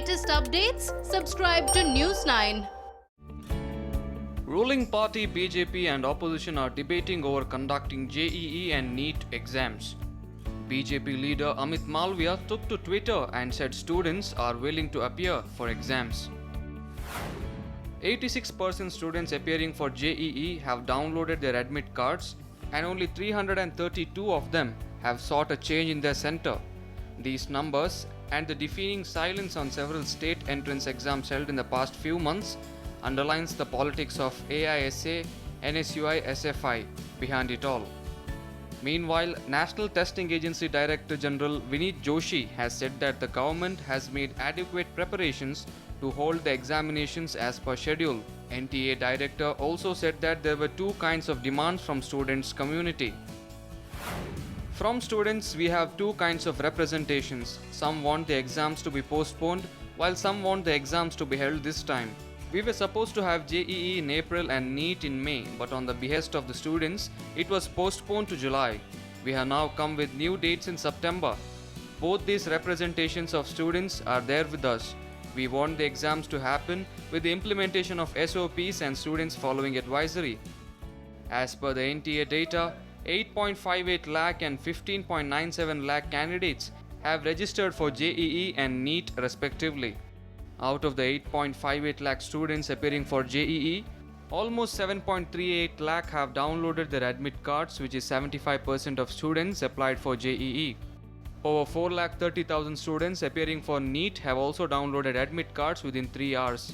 latest updates, subscribe to News 9. Ruling party BJP and opposition are debating over conducting JEE and NEET exams. BJP leader Amit Malviya took to Twitter and said students are willing to appear for exams. 86% students appearing for JEE have downloaded their admit cards and only 332 of them have sought a change in their center. These numbers and the deafening silence on several state entrance exams held in the past few months underlines the politics of AISA, NSUI, SFI behind it all. Meanwhile, National Testing Agency Director General Vineet Joshi has said that the government has made adequate preparations to hold the examinations as per schedule. NTA Director also said that there were two kinds of demands from students' community. From students, we have two kinds of representations. Some want the exams to be postponed, while some want the exams to be held this time. We were supposed to have JEE in April and NEET in May, but on the behest of the students, it was postponed to July. We have now come with new dates in September. Both these representations of students are there with us. We want the exams to happen with the implementation of SOPs and students following advisory. As per the NTA data, 8.58 lakh and 15.97 lakh candidates have registered for JEE and NEET respectively. Out of the 8.58 lakh students appearing for JEE, almost 7.38 lakh have downloaded their admit cards, which is 75% of students applied for JEE. Over 4,30,000 students appearing for NEET have also downloaded admit cards within 3 hours.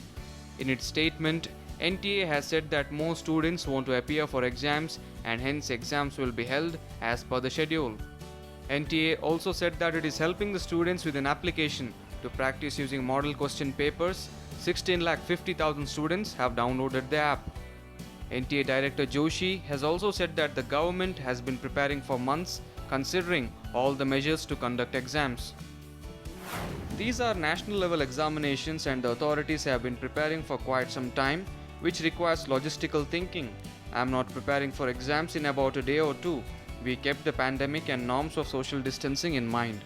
In its statement, NTA has said that more students want to appear for exams and hence exams will be held as per the schedule. NTA also said that it is helping the students with an application to practice using model question papers. 16,50,000 students have downloaded the app. NTA Director Joshi has also said that the government has been preparing for months considering all the measures to conduct exams. These are national level examinations and the authorities have been preparing for quite some time, which requires logistical thinking. I am not preparing for exams in about a day or two. We kept the pandemic and norms of social distancing in mind.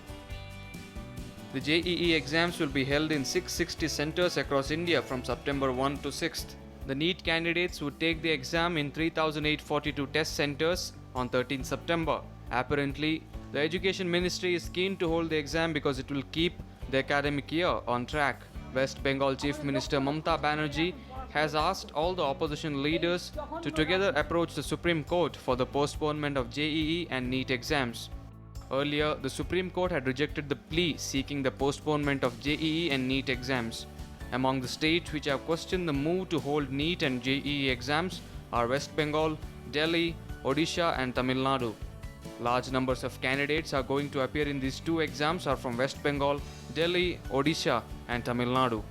The JEE exams will be held in 660 centers across India from September 1 to 6th. The NEET candidates would take the exam in 3,842 test centers on 13 September. Apparently, the Education Ministry is keen to hold the exam because it will keep the academic year on track. West Bengal Chief Minister Mamata Banerjee has asked all the opposition leaders to together approach the Supreme Court for the postponement of JEE and NEET exams. Earlier, the Supreme Court had rejected the plea seeking the postponement of JEE and NEET exams. Among the states which have questioned the move to hold NEET and JEE exams are West Bengal, Delhi, Odisha and Tamil Nadu. Large numbers of candidates are going to appear in these two exams are from West Bengal, Delhi, Odisha and Tamil Nadu.